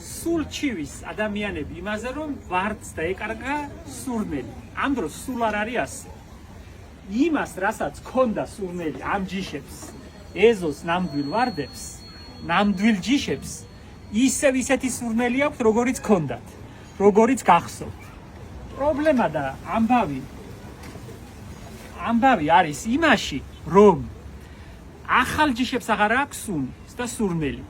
სულ ჩივის ადამიანები იმაზე რომ ვარდს და ეკარგა სურნელი. ამ დროს სულ არ არის ასე. იმას რასაც ქონდა სურნელი ამ ჯიშებს, ეზოს ნამდვილ ვარდებს, ნამდვილ ჯიშებს, ისევ ისეთი სურნელი აქვს, როგორიც ქონდათ, როგორიც გახსოვთ. პრობლემა და ამბავი არის იმაში, რომ ახალ ჯიშებს აღარ აქვს სუნის და სურნელი.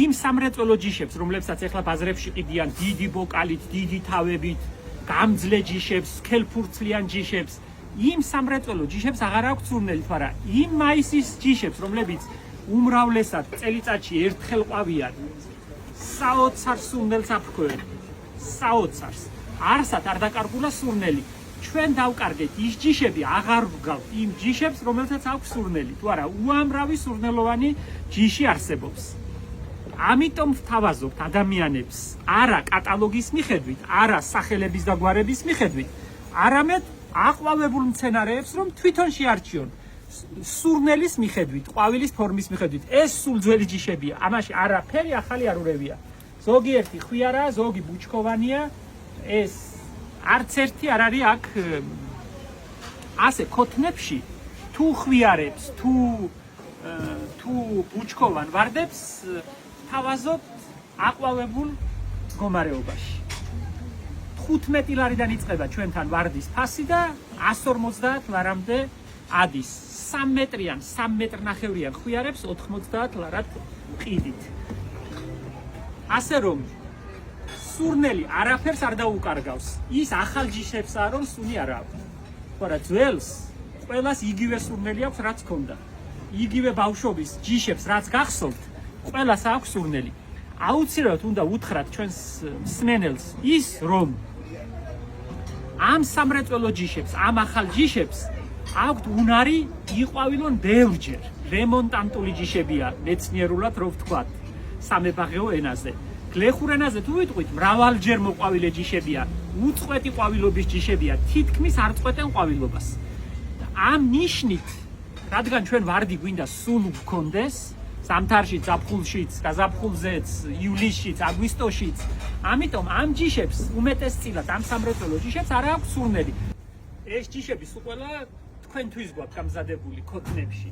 იმ სამრეწველო ჯიშებს, რომლებსაც ახლა ბაზრებში ყიდიან დიდი ბოკალით, დიდი თავებით, გამძლე ჯიშებს, სქელფურცლიან ჯიშებს, იმ სამრეწველო ჯიშებს აღარ აქვს სურნელი, თორემ იმ მაისის ჯიშებს, რომლებიც უმრავლესად წელიწადში ერთხელ ყვავიან, საოცარ სურნელს აფრქვევენ, საოცარს. არსად არ დაკარგულა სურნელი. ჩვენ დავკარგეთ ის ჯიშები, აღარ ვგავთ იმ ჯიშებს, რომელსაც აქვს სურნელი, თუ არა უამრავი სურნელოვანი ჯიში არსებობს. ამიტომ ვთავაზობთ ადამიანებს არა კატალოგის მიხედვით, არა სახელების და გვარების მიხედვით, არამედ აყვავებულ მცენარეებს, რომ თვითონ შეარჩიონ სურნელის მიხედვით, ყვავილის ფორმის მიხედვით. ეს სულ ძველი ჯიშებია, ამაში არაფერი ახალი არ ურევია. ზოგიერთი ხვიარაა, ზოგი ბუჩქოვანია, ეს არც ერთი არ არის აქ ასე ქოთნებში თუ ხვიარებს, თუ ბუჩქოვან ვარდებს თავაზობთ აყვავებულ მდგომარეობაში. 15 ლარიდან იწყება ჩვენთან ვარდის ფასი და 150 ლარამდე ადის. 3 მეტრიან, 3 მეტრნახევრიან ხვიარებს 90 ლარად ყიდით. ასე რომ სურნელი არაფერს არ დაუკარგავს. ის ახალ ჯიშებსაა, რომ სუნი არ აქვს. თორემ ძველს ყველას იგივე სურნელი აქვს, რაც ქონდა. იგივე ბავშვობის ჯიშებს, რაც გახსოვთ, ყველას აქვს სურნელი. აუცილებლად უნდა უთხრათ ჩვენს მსმენელს ის, რომ ამ სამრეწველო ჯიშებს, ამ ახალ ჯიშებს აქვთ უნარი იყვავილონ ბევრჯერ. რემონტანტული ჯიშებია, მეცნიერულად რო ვთქვათ, სამებაღეო ენაზე. გლეხურ ენაზე თუ ვიტყვით, მრავალჯერ მოყვავილე ჯიშებია, უწყვეტი ყვავილობის ჯიშებია, თითქმის არ წყვეტენ ყვავილობას. ამ ნიშნით, რადგან ჩვენ ვარდი გვინდა სულ გქონდეს, ზამთარშიც, ზაფხულშიც, გაზაფხულზეც, ივლისშიც, აგვისტოშიც, ამიტომ ამ ჯიშებს უმეტესწილად ამ სამრეწველო ჯიშებს არ აქვს სურნელი. ეს ჯიშები სულ ყველა თქვენთვის გვაქვს გამზადებული ქოთნებში.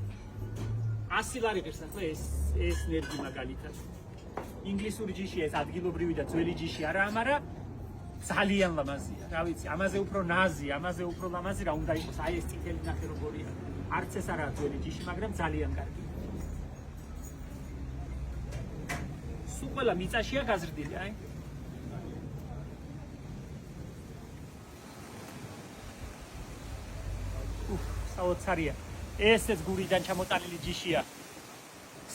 100 ლარი ღირს ახლა ეს ნერგი მაგალითად. ინგლისური ჯიშია, ეს ადგილობრივი და ძველი ჯიში არაა, მაგრამ ძალიან ლამაზია. რა ვიცი, ამაზე უფრო ნაზი, ამაზე უფრო ლამაზი რა უნდა იყოს. აი ეს წითელი ნახე როგორია. არც ეს არაა ძველი ჯიში, მაგრამ ძალიან კარგი. სულ ყველა მიწაშია გაზრდილი, აი. საოცარია. ესეც გურიდან ჩამოტანილი ჯიშია.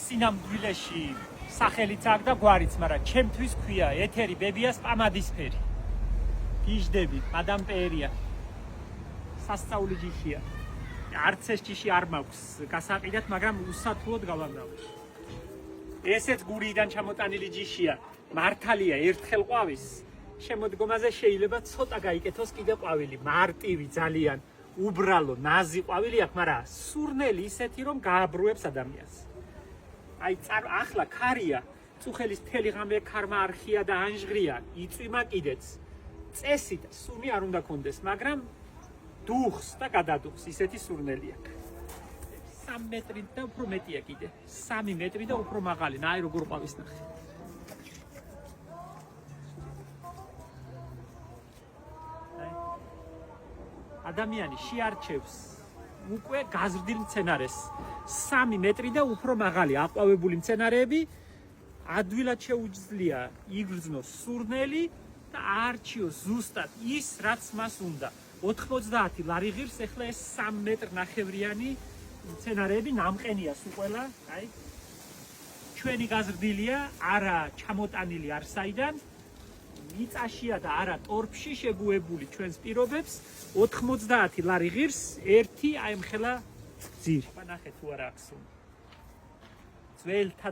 სინამდვილეში სახელიც აქვს და გვარიც, მაგრამ ჩემთვის ქვია ეთერი ბებიას პამადისფერი. გიჟდები, მადამ პერია. სასწაული ჯიშია. არც ეს ჯიში არ მაქვს გასაყიდად, მაგრამ უსათუოდ გავამრავე. ესეც გურიდან ჩამოტანილი ჯიშია. მართალია ერთხელ ყვავის შემოდგომაზე შეიძლება ცოტა გაიკეთოს კიდე ყვავილი. მარტივი ძალიან უბრალო, ნაზი ყვავილი აქვს, მაგრამ სურნელი ისეთი, რომ გააბრუებს ადამიანს. აი ახლა ქარია, წუხელის მთელი ღამე ქარმა არხია და ანჟღრია, იწვიმა კიდეც. წესი და სუნი არ უნდა კონდეს, მაგრამ დუხს და გადადუხს, ისეთი სურნელი აქვს. 3 მეტრი და უფრო მეტია კიდე. 3 მეტრი და უფრო მაღალი, ნაი როგორ ყვავის ნახე. ადამიანი შეარჩევს უკვე გაზრდილ მცენარეს. 3 მეტრი და უფრო მაღალი აყვავებული მცენარეები ადვილად შეუძლია იგრძნოს სურნელი და არჩიოს ზუსტად ის, რაც მას უნდა. 90 ლარი ღირს ახლა ეს 3 მეტრნახევრიანი მცენარეები ნამყენია სულ ყველა, აი. ჩვენი გაზრდილია, არა ჩამოტანილი არსაიდან, მიწაშია და არა ტორფში შეგუებული ჩვენს პირობებს. 90 ლარი ღირს ერთი აი მხელა ძირი. ნახე თუ არა აქვს სუნი.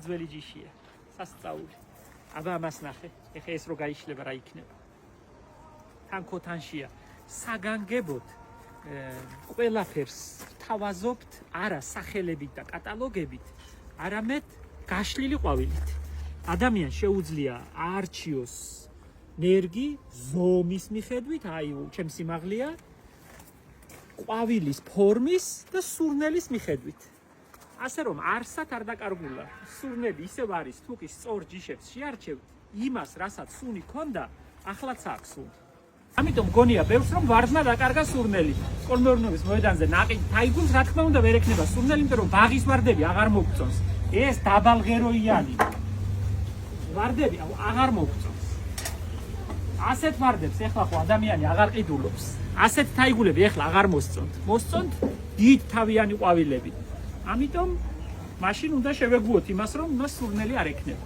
ძველი ჯიშია, სასწაული. აბა ამას ნახე, ეხა ეს რო გაიშლება რა იქნება. თან ქოთანშია. საგანგებოდ ყველაფერს თავაზობთ არა სახელებით და კატალოგებით, არამედ გაშლილი ყვავილით. ადამიანს შეუძლია არჩიოს ნერგი ზომის მიხედვით, აი ჩემს სიმაღლეა, ყვავილის ფორმის და სურნელის მიხედვით. ასე რომ არსად არ დაკარგულა, სურნელი ისევ არის, თუ კი სწორ ჯიშებს შეარჩევთ იმას, რასაც სუნი ქონდა, ახლაც აქვს სუნი. ამიტომ მგონია ბევრს რომ ვარდნა დაკარგა სურნელი. სკოლმეურნეობის მოედანზე ნაყიდ თაიგულს რა თქმა უნდა ვერ ექნება სურნელი, იმიტომ რომ ბაღის ვარდები აღარ მოგწონს. ეს დაბალღეროიანი ვარდები აღარ მოგწონს. ასეთ ვარდებს ეხლა ხო ადამიანი აღარ ყიდულობს. ასეთ თაიგულები ეხლა აღარ მოსწონთ. მოსწონთ დიდ თავიანი ყვავილები. ამიტომ მაშინ უნდა შევეგუოთ იმას, რომ მას სურნელი არ ექნება.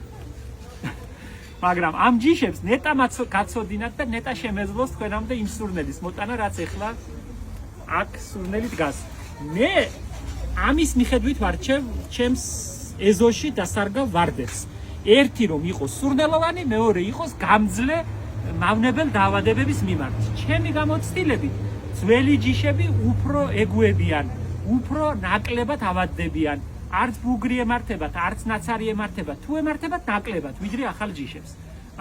მაგრამ ამ ჯიშებს ნეტა გაცოდინათ და ნეტა შემეძლოს თქვენამდე იმ სურნელის მოტანა, რაც ეხლა აქ სურნელი დგას. მე ამის მიხედვით ვარჩევ ჩემს ეზოში დასარგავ ვარდებს. ერთი რომ იყოს სურნელოვანი, მეორე იყოს გამძლე მავნებელ დაავადებების მიმართ. ჩემი გამოცდილებით ძველი ჯიშები უფრო ეგუებიან, უფრო ნაკლებად ავადდებიან. არც ბუგრი ემართებათ, არც ნაცარი ემართებათ, თუ ემართებათ ნაკლებად, ვიდრე ახალ ჯიშებს.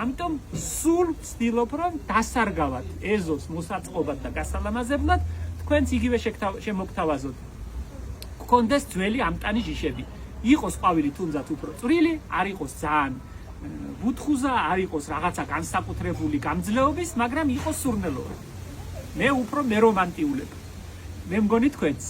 ამიტომ სულ ვცდილობ, რომ დასარგავად ეზოს მოსაწყობად და გასალამაზებლად თქვენც იგივე შემოგთავაზოთ. გქონდეს ძველი ამტანი ჯიშები. იყოს ყვავილი თუნდაც უფრო წვრილი, არ იყოს ძალიან ბუთხუზა, არ იყოს რაღაცა განსაკუთრებული გამძლეობის, მაგრამ იყოს სურნელოვანი. მე უფრო მე რომანტიულებ. მე მგონი თქვენც